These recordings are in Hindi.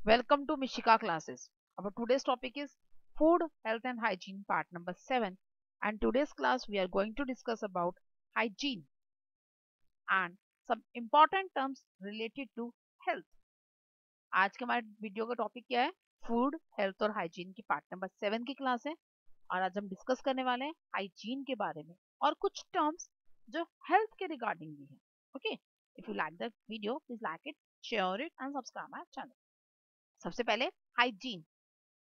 Welcome to Mishika classes. Our today's topic is food, health and hygiene part number 7, and today's class we are going to discuss about hygiene and some important terms related to health. आज के हमारे वीडियो का टॉपिक क्या है? फूड, हेल्थ और हाइजीन की पार्ट नंबर 7 की क्लास है और आज हम डिस्कस करने वाले हैं हाइजीन के बारे में और कुछ टर्म्स जो हेल्थ के रिगार्डिंग भी है. Okay, if you like the video please like it, share it and subscribe my channel. सबसे पहले हाइजीन.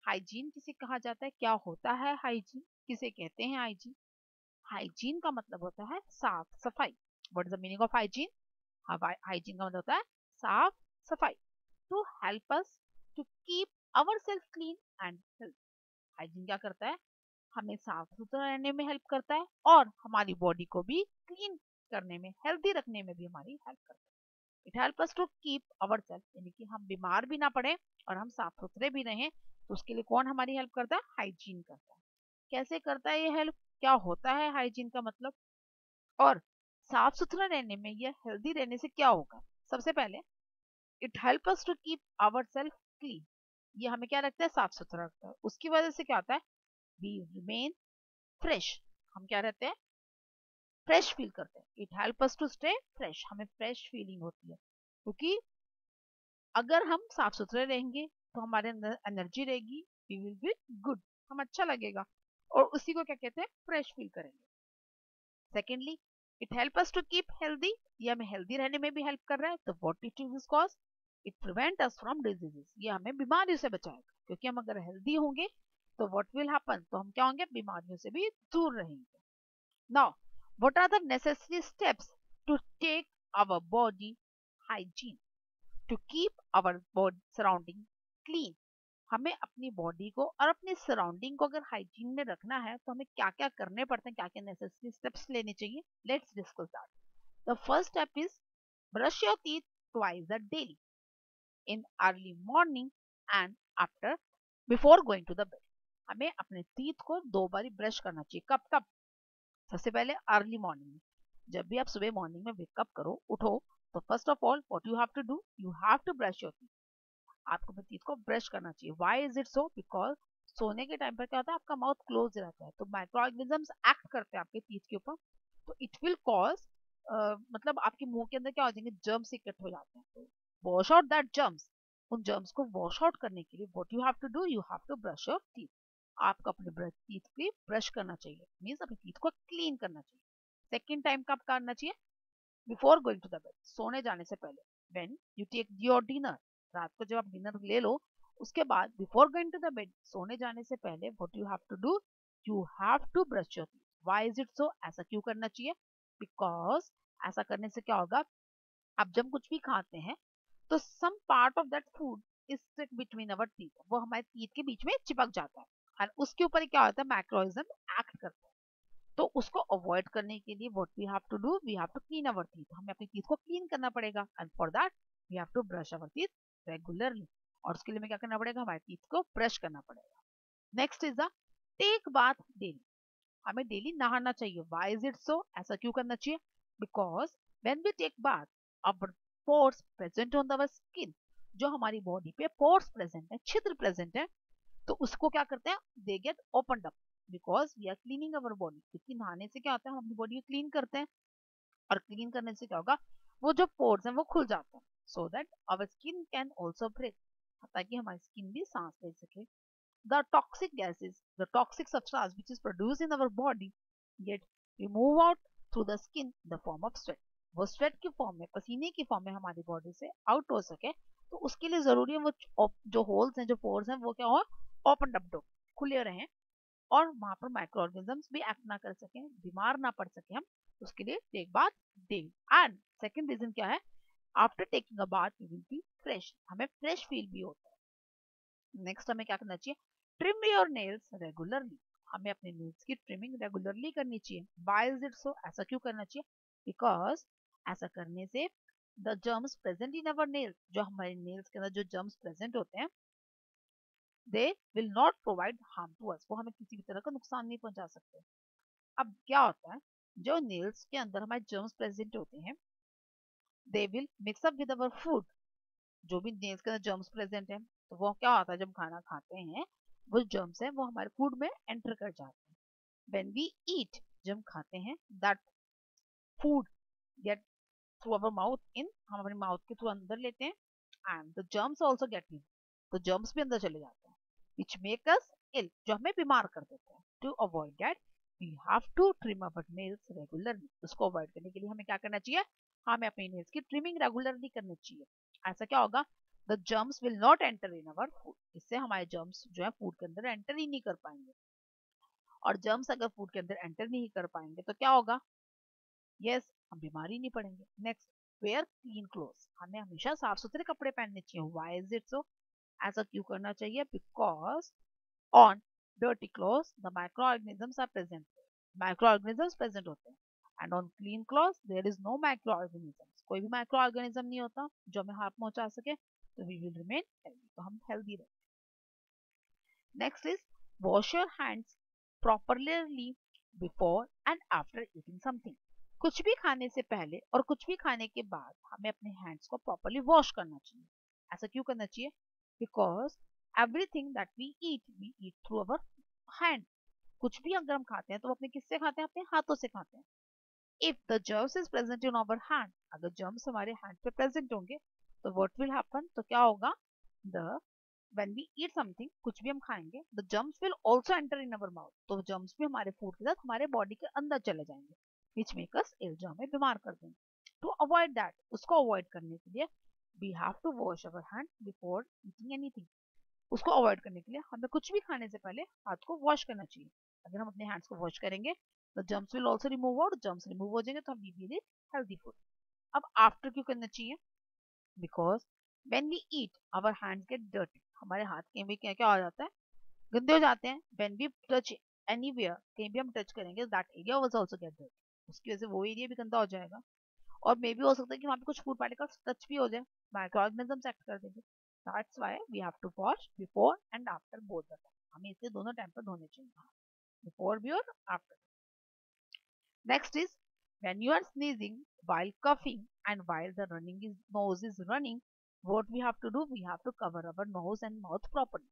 हाइजीन किसे कहा जाता है, क्या होता है हाइजीन, किसे कहते हैं हाइजीन? हाइजीन का मतलब होता है साफ सफाई. What is the meaning of hygiene? Hygiene का मतलब होता है साफ सफाई. To help us to keep our self clean and health. Hygiene क्या करता है? हमें साफ सुथरा रहने में हेल्प करता है और हमारी बॉडी को भी क्लीन करने में, हेल्दी रखने में भी हमारी हेल्प करता है. It help us to keep our self, यानी कि हम बीमार भी ना पड़े और हम साफ सुथरे भी रहें. तो उसके लिए कौन हमारी हेल्प करता है? हाइजीन करता है. कैसे करता है ये हेल्प, क्या होता है हाइजीन का मतलब, और साफ सुथरा रहने में या हेल्दी रहने से क्या होगा? सबसे पहले it help us to keep our self clean. ये हमें क्या रखता है? साफ सुथरा रखता है. उसकी वजह से क्या होता है? We remain fresh. हम क्या रहते हैं? फ्रेश फील करते हैं. It help us to stay fresh. हमें फ्रेश फीलिंग होती है क्योंकि अगर हम साफ सुथरे रहेंगे तो हमारे अंदर एनर्जी रहेगी, वी विल बी गुड, हम अच्छा लगेगा और उसी को क्या कहते हैं? फ्रेश फील करेंगे. Secondly it help us to keep healthy. ये हमें हेल्दी रहने में भी हेल्प कर रहा है. तो what it is cause? It prevent us from diseases. ये हमें बीमारियों से बचाएगा क्योंकि हम अगर हेल्दी होंगे तो व्हाट विल हैपन, तो हम क्या होंगे? बीमारियों से भी दूर रहेंगे. Now what are the necessary steps to take our body hygiene, to keep our body surrounding clean? हमें अपनी बॉडी को और अपनी सराउंडिंग को अगर हाइजीन में रखना है तो हमें क्या क्या करने पड़ते हैं, क्या क्या नेसेसरी स्टेप्स लेने चाहिए? Let's discuss that. The first step is brush your teeth twice a daily, in early morning and after, before going to the bed. हमें अपने टीथ को 2 बार ब्रश करना चाहिए. कब कब? सबसे पहले अर्ली मॉर्निंग में. जब भी आप सुबह मॉर्निंग में वेकअप करो, उठो, तो first of all what you have to do, you have to brush your teeth. आपको अपने टीथ को ब्रश करना चाहिए. Why is it so? Because सोने के टाइम पर क्या होता है? आपका माउथ क्लोज रहता है तो माइक्रो ऑर्गेनिजम्स एक्ट करते हैं आपके टीथ के ऊपर. तो इट विल कॉज, मतलब आपके मुंह के अंदर क्या हो जाएंगे? जर्म्स इकट्ठे हो जाते हैं. तो वॉश आउट दैट जर्म्स. उन जर्म्स को वॉश आउट करने के लिए what you have to do, you have to brush your teeth. आपको अपने टीथ की ब्रश करना चाहिए, मीन्स अपने टीथ को क्लीन करना चाहिए. सेकेंड टाइम कब करना चाहिए? Before going to the bed, सोने जाने से पहले. When you take your dinner, रात को जब आप डिनर ले लो, उसके बाद before going to the bed, सोने जाने से पहले what you have to do, you have to brush your teeth. Why is it so? ऐसा क्यों करना चाहिए? बिकॉज ऐसा करने से क्या होगा? आप जब कुछ भी खाते हैं तो some part of that food is stick between our teeth. वो हमारे टीथ के बीच में चिपक जाता है और उसके ऊपर क्या होता है? माइक्रोऑर्गेनिज्म एक्ट करता है. तो उसको अवॉइड करने के लिए what we have to do, we have to clean our teeth. हमें अपनी टीथ को क्लीन करना पड़ेगा and for that we have to brush our teeth regularly. और उसके लिए हमें क्या करना पड़ेगा? हमारे टीथ को ब्रश करना पड़ेगा. Next is the take bath daily. हमें डेली नहाना चाहिए. Why is it so? ऐसा क्यों करना चाहिए? Because when we take bath, our pores present on our skin, जो हमारी बॉडी पे पोर्स प्रेजेंट है, छिद्र प्रेजेंट है, तो उसको क्या करते हैं? They get opened up because we are cleaning our body. क्योंकि नहाने से क्या होता है? हम अपनी बॉडी को क्लीन करते हैं और क्लीन करने से क्या होगा? वो जो पोर्स हैं वो खुल जाते हैं so that our skin can also breathe, ताकि हमारी स्किन भी सांस ले सके. The toxic gases, the toxic substance which is produced in our body get remove out through the skin in the form of sweat. वो स्वेट की फॉर्म में, पसीने की फॉर्म में हमारी बॉडी से आउट हो सके, तो उसके लिए जरूरी है वो जो होल्स हैं, जो पोर्स हैं, वो क्या हो? ओपन अप, खुले रहें और वहां पर माइक्रो ऑर्गेनिजम्स भी एक्ट ना कर सके, बीमार ना पड़ सके हम. उसके लिए take bath daily. And second reason क्या है? After taking a bath we will be fresh. हमें फ्रेश फील भी होता है. नेक्स्ट हमें क्या करना चाहिए? Trim your nails regularly. हमें अपने नेल्स की ट्रिमिंग रेगुलरली करनी चाहिए. Why is it so? ऐसा क्यों करना चाहिए? बिकॉज ऐसा करने से the germs present in our nails, जो हमारे नेल्स के अंदर जो जर्म्स प्रेजेंट होते हैं, they will not provide harm to us. वो हमें किसी भी तरह का नुकसान नहीं पहुंचा सकते. अब क्या होता है? जो नेल्स के अंदर हमारे जर्म्स प्रेजेंट होते हैं, they will mix up with our food. जो भी नेल्स के अंदर जर्म्स प्रेजेंट है तो वो क्या होता है, जब खाना खाते हैं वो जर्म्स है वो हमारे फूड में एंटर कर जाते हैं। व्हेन वी ईट, जब खाते हैं, that food get through our mouth इन, हम अपने माउथ के थ्रू अंदर लेते हैं and the germs also get in, तो जर्म्स भी अंदर चले जाते हैं विच मेक अस इल, जो हमें बीमार कर देते हैं। To avoid that we have to trim our nails regularly, उसको अवॉइड करने के लिए हमें क्या करना चाहिए, हमें अपने नेल्स की ट्रिमिंग रेगुलरली करनी चाहिए। ऐसा क्या होगा, the germs will not enter in our food, इससे हमारे जर्म्स जो है फूड के अंदर एंटर ही नहीं कर पाएंगे, और जर्म्स अगर फूड के अंदर एंटर नहीं कर पाएंगे तो क्या होगा, यस हम बीमारी नहीं पड़ेंगे। नेक्स्ट, वेयर क्लीन क्लोथ्स, हमें हमेशा साफ सुथरे कपड़े पहनने चाहिए। व्हाई इज इट सो, ऐसा क्यों करना चाहिए, because on dirty clothes the micro organisms are present, micro organisms present होते हैं, and on clean clothes there is no micro organisms, कोई भी माइक्रो ऑर्गेनिज्म नहीं होता जो हमें हार्म पहुंचा सके, तो वी विल रिमेन हेल्दी, तो हम हेल्दी रहें। Next is wash your hands properly before and after eating something, कुछ भी खाने से पहले और कुछ भी खाने के बाद हमें अपने हैंड्स को प्रॉपरली वॉश करना चाहिए। ऐसा क्यों करना चाहिए, because everything that we eat through our hand, कुछ भी अगर हम खाते हैं तो वो अपने किससे खाते हैं, अपने हाथों से खाते हैं। If the germs is present in our hand, अगर जर्म्स हमारे हैंड पे प्रेजेंट होंगे तो व्हाट विल हैपन, तो क्या होगा, the when we eat something, कुछ भी हम खाएंगे, the germs will also enter in our mouth, तो germs भी हमारे फूड के साथ हमारे बॉडी के अंदर चले जाएंगे, which make us ill, जो हमें बीमार कर देंगे। To avoid that, उसको अवॉइड करने के लिए we have to wash our hand before eating anything, उसको अवॉइड करने के लिए हमें कुछ भी खाने से पहले हाथ को वॉश करना चाहिए। अगर हम अपने हैंड्स को वॉश करेंगे तो germs will also remove out, germs remove हो जाएंगे तो हम we will eat healthy food. अब आफ्टर क्यों करना चाहिए, because when we eat our hands get dirty, हमारे हाथ कहीं भी क्या क्या हो जाता है, गंदे हो जाते हैं। व्हेन वी टच एनीवेयर, कहीं भी हम टच करेंगे that area was also get dirty, उसकी वजह से वो एरिया भी गंदा हो जाएगा, और मे भी हो सकता है कि वहां पे कुछ फूड पार्टिकल्स टच भी हो जाए, माइक्रो ऑर्गेनिजम्स एक्ट कर देंगे। That's why we have to wash before and after both the time, हमें इसके दोनों टाइम पर धोने चाहिए, बिफोर भी और after. Next is when you are sneezing while coughing and while the nose is running, what we have to do, we have to cover our nose and mouth properly।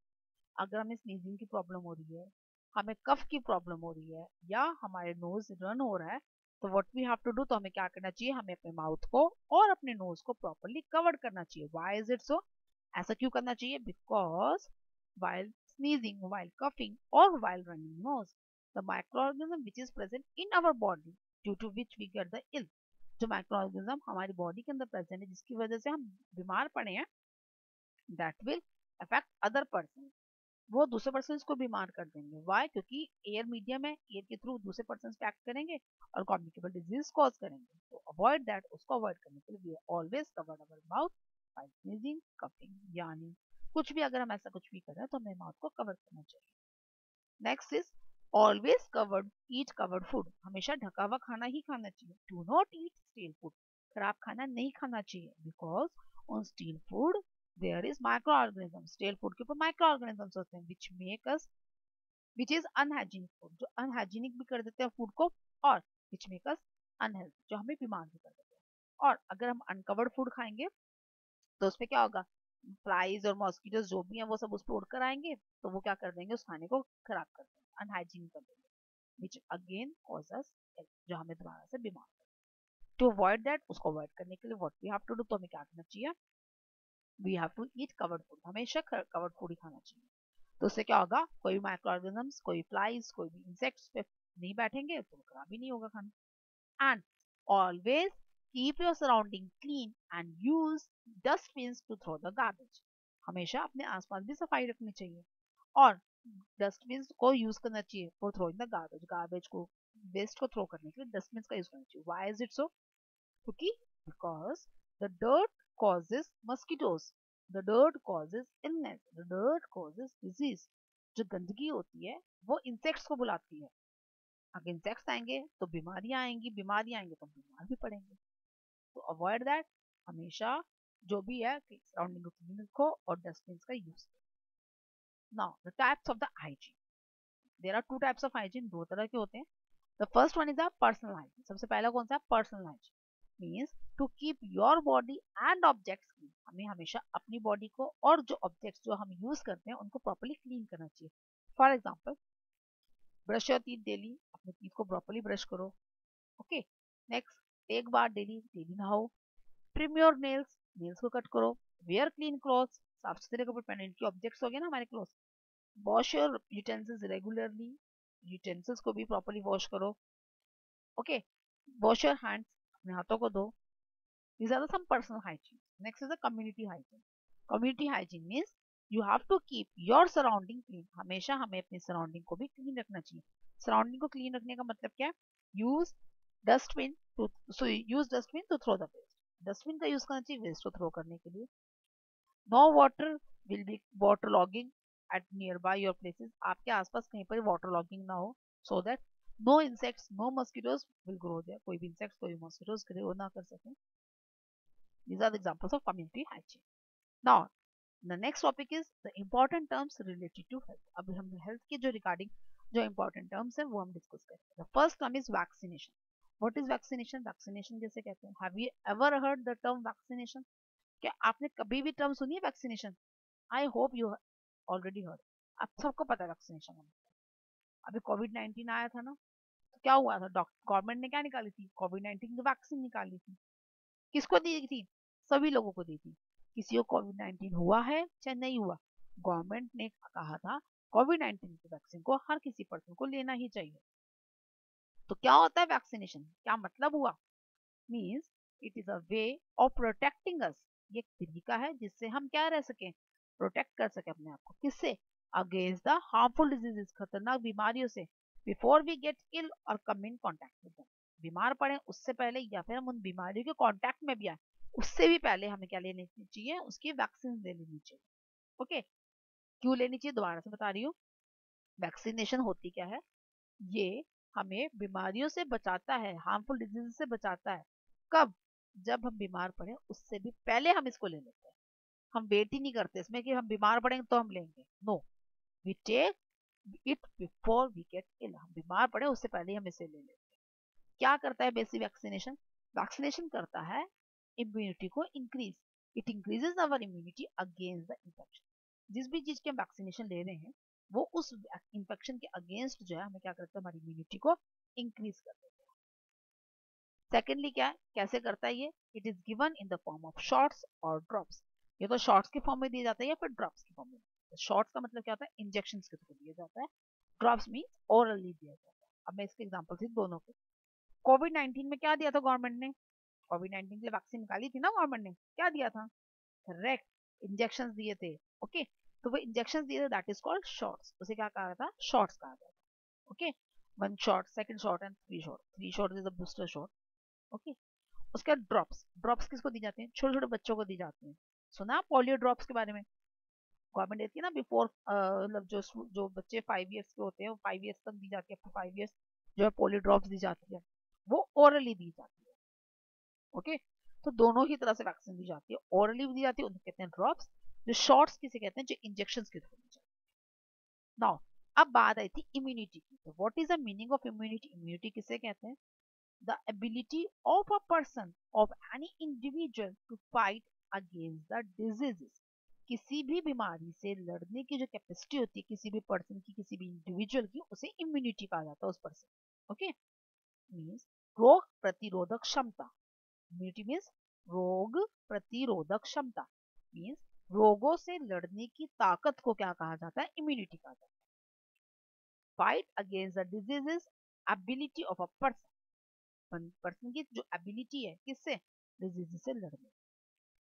अगर हमें स्नीजिंग की प्रॉब्लम हो रही है, हमें कफ की प्रॉब्लम हो रही है, या हमारे नोज रन हो रहा है, तो what we have to do, तो हमें क्या करना चाहिए, हमें अपने माउथ को और अपने नोज को प्रॉपरली कवर करना चाहिए। व्हाई इज इट सो, ऐसा क्यों करना चाहिए, because while sneezing, while coughing or while running nose, the microorganism which is present in our body due to which we get the ill, जो माइक्रोऑर्गेनिज्म हमारी बॉडी के अंदर प्रेजेंट है जिसकी वजह से हम बीमार पड़े हैं, that will affect other person, वो दूसरे पर्सन को बीमार कर देंगे। वाई, क्योंकि एयर मीडियम है, एयर के थ्रू दूसरे पर्सन पे एक्ट करेंगे और कम्युनिकेबल डिजीज कॉज करेंगे। तो अवॉइड दैट, उसको अवॉइड करने के लिए always cover our mouth by sneezing coughing, यानी कुछ भी अगर हम ऐसा कुछ भी कर रहे हैं तो हमें माउथ को कवर करना चाहिए। Next is always covered eat covered food, हमेशा ढका हुआ खाना ही खाना चाहिए। Do not eat stale food, खराब खाना नहीं खाना चाहिए, because on stale food there is micro organism, stale food के ऊपर माइक्रो ऑर्गेनिजम्स होते हैं which make us, which is unhygienic food, जो अनहाइजीनिक भी कर देते हैं फूड को, और विच मेक अस अनहेल्थी, जो हमें बीमार भी कर देते हैं। और अगर हम अनकवर्ड फूड खाएंगे तो उसमें क्या होगा, फ्लाइज और मॉस्किटोज जो भी हैं वो सब उस पर उड़कर आएंगे, तो वो क्या कर देंगे, उस खाने को खराब कर देंगे, अनहाइजीन कर देंगे, विच अगेन कॉजेस, जो हमें दोबारा से बीमार कर। टू अवॉइड दैट, उसको अवॉइड करने के लिए what we have to do, तो हमें क्या करना चाहिए, we have to eat covered food, हमेशा कवर्ड फूड ही खाना चाहिए। तो उससे क्या होगा, कोई भी माइक्रो ऑर्गेनिजम्स, कोई फ्लाइज, कोई भी इंसेक्ट्स पे नहीं बैठेंगे तो खराब ही नहीं होगा खाना। And always keep your surrounding clean and use dustbins to throw the garbage, हमेशा अपने आसपास भी सफाई रखनी चाहिए और डस्टबिन को यूज करना चाहिए for throwing the garbage, garbage को, वेस्ट को थ्रो करने के लिए डस्टबिन का यूज करना चाहिए। व्हाई इज इट सो, क्योंकि because the dirt causes mosquitoes, the dirt causes illness, the dirt causes disease, जो गंदगी होती है वो इंसेक्ट्स को बुलाती है, अगर इंसेक्ट्स आएंगे तो बीमारियां आएंगी, बीमारियां आएंगे तो बीमार भी पड़ेंगे। तो अवॉइड दैट, हमेशा जो भी है सराउंडिंग को क्लीन रखो और डस्टबिन का यूज करो। Now the types of the hygiene, there are two types of hygiene, दो तरह के होते हैं। The first one is a personal hygiene, सबसे पहला कौन सा, personal hygiene. Means to keep your body and objects clean, हमें हमेशा अपनी बॉडी को और जो ऑब्जेक्ट्स जो हम यूज करते हैं उनको प्रॉपर्ली क्लीन करना चाहिए। For example, brush your teeth daily, अपने टीथ को प्रॉपर्ली ब्रश करो। Okay, next, take bath daily, daily नहाओ। ट्रिम योर नेल्स, नेल्स को कट करो। वेयर क्लीन क्लॉथ्स, साफ सुथरे कपड़े पहने, इनके ऑब्जेक्ट्स हो गए ना हमारे clothes. Wash your utensils regularly, utensils को भी प्रॉपर्ली वॉश करो। ओके, वॉश योर हैंड्स, अपने हाथों को धो। These are the some personal hygiene. Next is the community hygiene. Community hygiene means you have to keep your surrounding clean. हमेशा हमें अपनी सराउंडिंग को भी क्लीन रखना चाहिए। सराउंडिंग को क्लीन रखने का मतलब क्या है? Use dustbin to use dustbin to throw the waste, dustbin का यूज करना चाहिए वेस्ट को थ्रो करने के लिए। No water will be water logging at near by your places, आपके आसपास कहीं पर वाटर लॉगिंग ना हो, so that no insects no mosquitoes will grow there, कोई भी इंसेक्ट्स कोई मस्किटोज ग्रो ना कर सकें। These are the examples of community hygiene. Now, the next topic is the important terms related to health. अब हम health के जो regarding जो important terms है वो हम discuss करेंगे. The first term is vaccination. What is vaccination? Vaccination जैसे कहते हैं. Have you ever heard the term vaccination? क्या आपने कभी भी term सुनी है vaccination? I hope you already heard. आप सबको पता है vaccination है. अभी COVID-19 आया था ना, तो क्या हुआ था? गवर्नमेंट ने क्या निकाली थी? COVID-19 की वैक्सीन निकाली थी। किसको दी थी? सभी लोगों को दी थी। किसी को कोविड-19 हुआ है चाहे नहीं हुआ, गवर्नमेंट ने कहा था कोविड-19 की वैक्सीन को हर किसी पर्सन को लेना ही चाहिए। तो क्या होता है वैक्सीनेशन? क्या मतलब हुआ? Means it is a way of protecting us, ये एक तरीका है जिससे हम क्या रह सके, प्रोटेक्ट कर सके अपने आप को। किससे? अगेंस्ट द हार्मफुल डिजीजेस, खतरनाक बीमारियों से। बिफोर वी गेट इल और कम इन कॉन्टैक्ट विद देम, बीमार पड़े उससे पहले या फिर हम उन बीमारियों के कॉन्टैक्ट में भी आए उससे भी पहले हमें क्या लेनी चाहिए? उसकी वैक्सीन ले लेनी चाहिए। ओके, क्यों लेनी चाहिए? दोबारा से बता रही हूँ, वैक्सीनेशन होती क्या है? ये हमें बीमारियों से बचाता है, हार्मफुल डिजीज से बचाता है। कब? जब हम बीमार पड़े उससे भी पहले हम इसको ले लेते हैं। हम वेट ही नहीं करते इसमें कि हम बीमार पड़ेंगे तो हम लेंगे। No, we take it before we get ill, हम बीमार पड़े उससे पहले हम इसे ले लेते हैं। क्या करता है बेसिक वैक्सीनेशन? वैक्सीनेशन करता है इम्यूनिटी को increase, it increases our immunity against the infection. जिस भी चीज के हम वैक्सीनेशन ले रहे हैं वो उस इन्फेक्शन के अगेंस्ट जो है हमें क्या करता है? हमारी इम्यूनिटी को इंक्रीज कर देता है। सेकेंडली क्या है, कैसे करता है ये? It is given in the form of shots और ड्रॉप्स, ये तो शॉट्स के फॉर्म में दिया जाता है या फिर ड्रॉप्स के फॉर्म में। शॉट्स का मतलब क्या होता है? इंजेक्शन के थ्रू दिया जाता है। ड्रॉप्स मीन्स ओरली दिया जाता है। अब मैं इसके एग्जाम्पल थी दोनों के। कोविड-19 में क्या दिया था गवर्नमेंट ने? कोविड-19 के लिए वैक्सीन निकाली थी ना गवर्नमेंट ने, क्या दिया था? करेक्ट, इंजेक्शंस दिए थे। ओके, तो वो इंजेक्शंस दिए थे, दैट इज कॉल्ड शॉट्स, उसे क्या कहा था? शॉट्स कहा जाता है। Okay, one shot, second shot and three shot. Three shot is the booster shot. Okay, उसके बाद ड्रॉप्स, ड्रॉप्स किसको दी जाती हैं? छोटे छोटे बच्चों को दी जाती हैं। सुना पोलियो ड्रॉप्स के बारे में? गवर्नमेंट देती है ना बिफोर, मतलब जो बच्चे 5 इयर्स के होते हैं वो 5 इयर्स तक दी जाती है, अप टू 5 इयर्स जो है पोलियो ड्रॉप्स दी जाती है, वो ओरली दी जाती है। ओके, तो दोनों ही तरह से वैक्सीन दी जाती है, ओरली भी दी जाती है, उनको कहते हैं ड्रॉप्स। जो शॉट्स किसे कहते हैं? जो इंजेक्शंस के थ्रू दी जाती है। नाउ अब बात आई थी इम्यूनिटी की, तो what is the meaning of immunity? Immunity किसे कहते हैं? The ability of a person of any individual to fight against the diseases, किसी भी बीमारी से लड़ने की जो कैपेसिटी होती है किसी भी पर्सन की, किसी भी इंडिविजुअल की, उसे इम्यूनिटी कहा जाता है उस पर्सन। ओके, मींस रोग प्रतिरोधक क्षमता। इम्यूनिटी मीन्स रोग प्रतिरोधक क्षमता, मीन्स रोगों से लड़ने की ताकत को क्या कहा जाता है? इम्यूनिटी कहा जाता है। Fight against the diseases, ability of a person, person की जो एबिलिटी है किससे? डिजीज से लड़ने।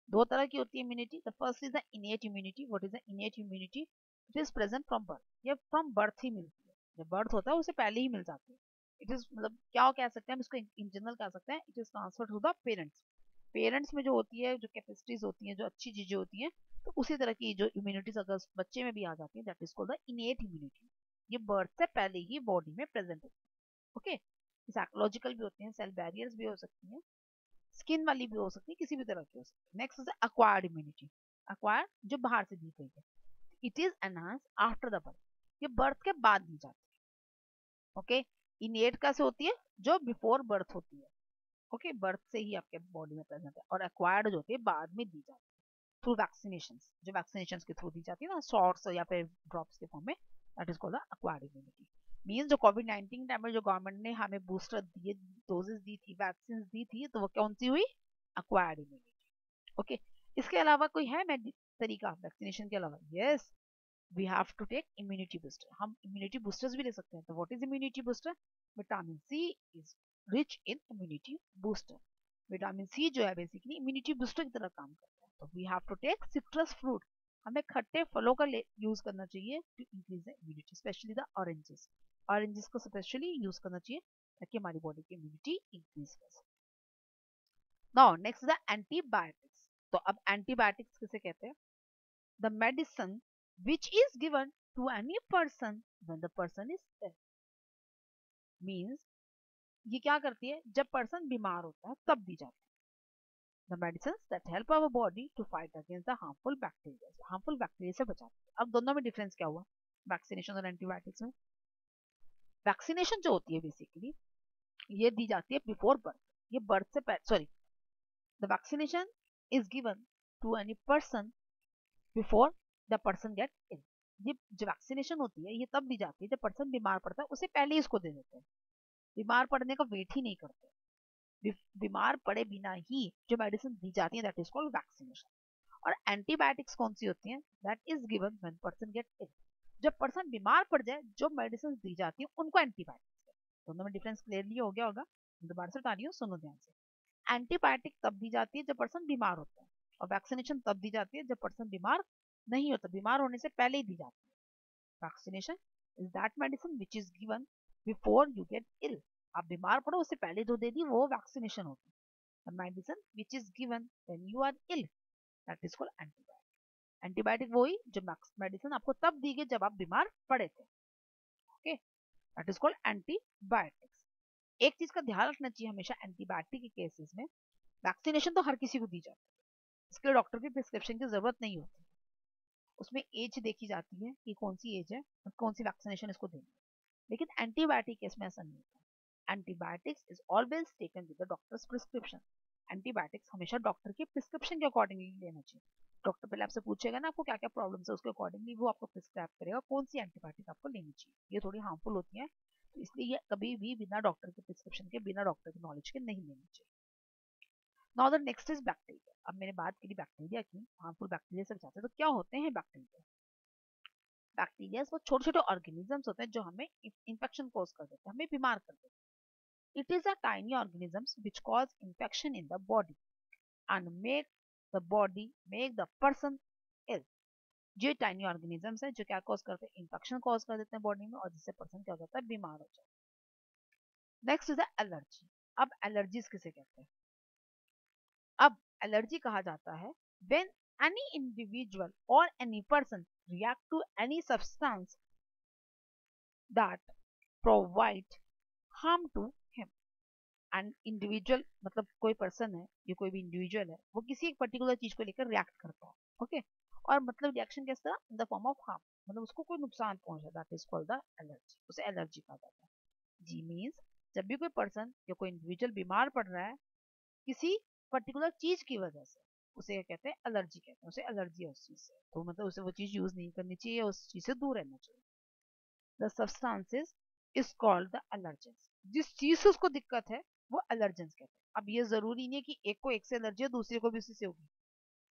दो तरह की होती है immunity. The first is the innate immunity. What is the innate immunity? It is present from birth, ये फ्रॉम बर्थ ही मिलती है, जब बर्थ होता है उससे पहले ही मिल जाती है। इट इज मतलब क्या कह सकते हैं हम इसको, इन जनरल कह सकते हैं it is transfer to the parents. Parents में जो होती है, जो कैपेसिटीज होती हैं, जो अच्छी चीजें होती हैं, तो उसी तरह की जो इम्यूनिटीज अगर बच्चे में भी आ जाती है, that is called the innate immunity. ये बर्थ से पहले ही बॉडी में प्रेजेंट होती है। ओके, साइकोलॉजिकल भी होती हैं, सेल बैरियर्स भी हो सकती हैं, स्किन वाली भी हो सकती है, किसी भी तरह की हो सकती है। Next is acquired immunity. Acquired जो बाहर से दी गई है, it is enhance after the birth, ये बर्थ के बाद दी जाती है। ओके, इनेट कैसे होती है? जो बिफोर बर्थ होती है। ओके, बर्थ से ही आपके बॉडी में प्रेजेंट है, और एक्वायर्ड जो होती है बाद में दी जाती है थ्रू वैक्सीनेशन, जो वैक्सीनेशन के थ्रू दी जाती है ना, शॉट्स या फिर ड्रॉप्स के फॉर्म में, that is called the acquired immunity. Means जो कोविड-19 टाइम में जो गवर्नमेंट ने हमें बूस्टर दिए, डोजेस दी थी, वैक्सीन दी थी, तो वो कौन सी हुई? Acquired immunity. ओके, इसके अलावा कोई है तरीका वैक्सीनेशन के अलावा? Yes, we have to take immunity booster. हम इम्यूनिटी बूस्टर्स भी ले सकते हैं। तो what is immunity booster? Vitamin C is rich in immunity booster. Vitamin C जो है बेसिकली इम्यूनिटी बूस्टर की तरह काम करता है। तो we have to take citrus fruit, हमें खट्टे फलों का यूज करना चाहिए to increase the immunity, specially the oranges. Oranges को स्पेशली यूज करना चाहिए ताकि हमारी बॉडी की इम्यूनिटी इंक्रीज कर सके। Now next the antibiotics. तो अब एंटीबायोटिक्स किसे कहते हैं? The medicine which is given to any person when the person is ill। Means ये क्या करती है? जब पर्सन बीमार होता है तब दी जाती है। The medicine that help our body to fight against the harmful bacteria, harmful bacteria से बचाती है। अब दोनों में डिफरेंस क्या हुआ वैक्सीनेशन और एंटीबायोटिक्स में? वैक्सीनेशन जो होती है बेसिकली ये दी जाती है बिफोर बर्थ, ये बर्थ से पहले, sorry, the vaccination is given to any person before the person get ill. ये जो वैक्सीनेशन होती है ये तब दी जाती है जब पर्सन बीमार पड़ता है, उससे पहले ही इसको दे देते हैं। बीमार पड़ने का वेट ही नहीं करते, बीमार पड़े बिना ही जो मेडिसिन दी जाती है दैट इज कॉल्ड वैक्सीनेशन। और एंटीबायोटिक्स कौन सी होती है? That is given when person get ill. जब पर्सन बीमार पड़ जाए जो मेडिसिन दी जाती है उनको एंटीबायोटिक्स है। दोनों में डिफरेंस क्लियरली हो गया होगा। दोबारा से बता रही हूँ, सुनो ध्यान से। एंटीबायोटिक तब दी जाती है जब पर्सन बीमार होता है, और वैक्सीनेशन तब दी जाती है जब पर्सन बीमार नहीं होता, बीमार होने से पहले ही दी जाती है। Vaccination is that medicine which is given before you get ill. आप बीमार पड़ो उससे पहले जो दे दी वो वैक्सीनेशन होती है। Medicine which is given when you are ill, that is called antibiotic. Antibiotic वही जो मेडिसिन आपको तब दी गई जब आप बीमार पड़े थे। Okay, that is called antibiotics. एक चीज का ध्यान रखना चाहिए हमेशा एंटीबायोटिक के केसेस में, वैक्सीनेशन तो हर किसी को दी जाती है, इसके लिए डॉक्टर की प्रिस्क्रिप्शन की जरूरत नहीं होती। उसमें एज देखी जाती है कि कौन सी एज है और कौन सी वैक्सीनेशन इसको देनी है। लेकिन एंटीबायोटिक केस में ऐसा नहीं होता। Antibiotics is always taken with the doctors prescription. Antibiotics हमेशा डॉक्टर के प्रिस्क्रिप्शन के अकॉर्डिंगली लेना चाहिए। डॉक्टर पहले आपसे पूछेगा ना आपको क्या क्या प्रॉब्लम है, उसके अकॉर्डिंगली वो आपको प्रिस्क्राइब करेगा कौन सी एंटीबायोटिक आपको लेनी चाहिए। ये थोड़ी हार्मफुल होती है, तो इसलिए ये कभी भी बिना डॉक्टर के प्रिस्क्रिप्शन के, बिना डॉक्टर के नॉलेज के नहीं लेनी चाहिए। Now the next is bacteria. अब मैंने बात की बैक्टीरिया की, हार्मफुल बैक्टीरिया से बचाते हैं। तो क्या होते हैं बैक्टीरिया? बैक्टीरिया वो छोटे छोटे ऑर्गेनिजम्स होते हैं जो हमें इंफेक्शन कॉज कर देते हैं, हमें बीमार कर देते हैं। It is a tiny organisms which cause infection in the body and make the person ill. जो टाइनी ऑर्गेनिजम्स है जो क्या कॉज करते हैं? इंफेक्शन कॉज कर देते हैं बॉडी में, और जिससे पर्सन क्या हो जाता है? बीमार हो जाता है। Next is allergy. अब एलर्जीज किसे कहते हैं? अब एलर्जी कहा जाता है when any individual or any person react to any substance that provide harm to him। And individual मतलब कोई पर्सन है, ये कोई भी इंडिविजुअल है, वो किसी एक पर्टिकुलर चीज को लेकर रिएक्ट करता है। ओके, और मतलब रिएक्शन किस तरह? In the form of harm, मतलब उसको कोई नुकसान पहुंचा, that is called the allergy, उसे एलर्जी कहा जाता है। जी मीन्स जब भी कोई पर्सन या कोई इंडिविजुअल बीमार पड़ रहा है किसी पर्टिकुलर चीज की वजह से, उसे क्या कहते हैं? एलर्जी कहते हैं। उसे एलर्जी है उस चीज से, तो मतलब उसे वो चीज यूज नहीं करनी चाहिए, उस चीज से दूर रहना चाहिए। The substances is called the allergens. जिस चीज से उसको दिक्कत है वो एलर्जेंस कहते हैं। अब ये जरूरी नहीं है कि एक को एक से एलर्जी है दूसरे को भी उसी से होगी,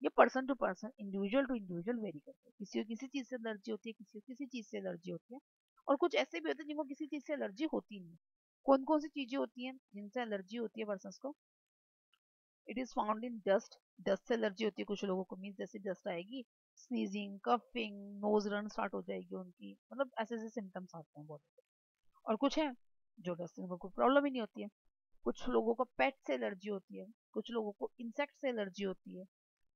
ये person to person, individual to individual vary करते हैं। किसी को किसी चीज से एलर्जी होती है, किसी को किसी चीज से एलर्जी होती है, और कुछ ऐसे भी होते हैं जिनको किसी चीज से एलर्जी होती नहीं। कौन कौन सी चीजें होती हैं जिनसे एलर्जी होती है पर्सन को? It is found in dust. Dust से एलर्जी होती है कुछ लोगों को, मीन्स जैसे डस्ट आएगी, sneezing, coughing, nose run start हो जाएगी उनकी, मतलब ऐसे ऐसे सिम्टम्स आते हैं बॉडी पे। और कुछ है जो डस्ट से उनको कोई प्रॉब्लम ही नहीं होती है। कुछ लोगों को पेट से एलर्जी होती है, कुछ लोगों को इंसेक्ट से एलर्जी होती है,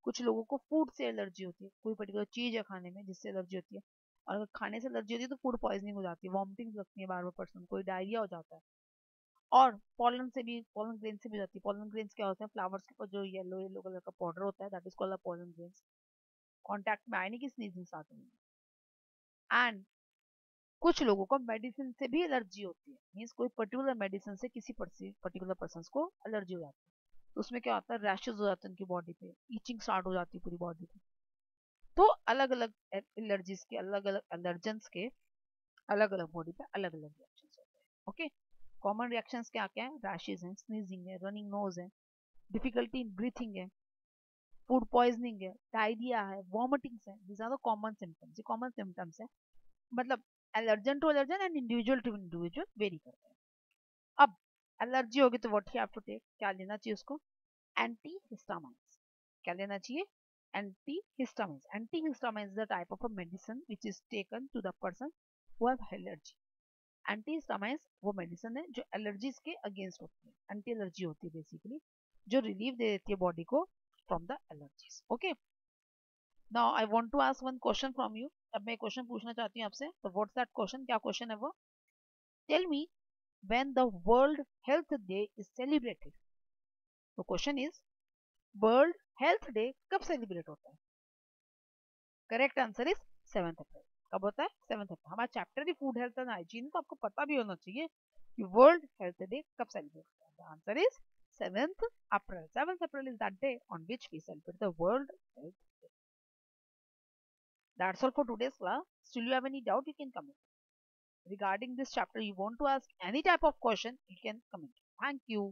कुछ लोगों को फूड से एलर्जी होती है, कोई पर्टिकुलर चीज है खाने में जिससे एलर्जी होती है। और अगर खाने से एलर्जी होती है तो फूड पॉइजनिंग हो जाती है, वॉमिटिंग लगती है बार बार पर्सन को, डायरिया हो जाता है। और पॉलन से भी, पॉलन ग्रेन से भी जाती है। पॉलन ग्रेन्स क्या होते हैं? फ्लावर्स के ऊपर जो येलो येलो कलर का पाउडर होता है, that is called pollen grains. Contact में आए नहीं कि स्नीजिंग स्टार्ट होगी। एंड कुछ लोगों को मेडिसिन से भी एलर्जी होती है, मीन्स कोई पर्टिकुलर मेडिसिन से किसी पर्टिकुलर पर्सन को एलर्जी हो जाती है, तो उसमें क्या होता है, रैशेज हो जाते हैं उनकी बॉडी पे, ईचिंग स्टार्ट हो जाती है पूरी बॉडी पे। तो अलग अलग एलर्जीज के, अलग अलग एलर्जेंस के अलग अलग बॉडी पे अलग अलग रिएक्शन होते हैं। ओके, कॉमन रिएक्शंस क्या क्या है, रैशेज है, स्नीजिंग है, रनिंग नोज है, डिफिकल्टी इन ब्रीथिंग है, फूड पॉइजनिंग है, डायरिया है, वॉमिटिंग्स है। These are the common symptoms, ये कॉमन सिम्टम्स है, मतलब allergen to allergen and individual to individual vary करते हैं। अब एलर्जी होगी तो what you have to take, क्या लेना चाहिए उसको, एंटी हिस्टामाइन्स। क्या लेना चाहिए, antihistamines. Antihistamines is the type of a medicine which is taken to the person who have allergy. Antihistamines वो मेडिसिन है जो एलर्जीज के अगेंस्ट होती है, एंटी एलर्जी होती है बेसिकली, जो रिलीफ दे देती है बॉडी को from the allergies. Okay, now I want to ask one question from you. अब मैं क्वेश्चन पूछना चाहती हूँ आपसे, तो व्हाट्स दैट क्वेश्चन, क्या क्वेश्चन है वो, tell me when the world health day is celebrated. तो question is, world health day कब सेलिब्रेट होता है? Correct answer is 7th April. कब होता है? 7th अप्रैल। हमारा चैप्टर ही फूड हेल्थ एंड हाइजीन, तो आपको पता भी होना चाहिए कि वर्ल्ड हेल्थ डे कब सेलिब्रेट होता है। The answer is 7th April. 7th April is that day on which we celebrate the World Health Day. That's all for today's class. Still you have any doubt, you can comment. Regarding this chapter, you want to ask any type of question, you can comment. Thank you.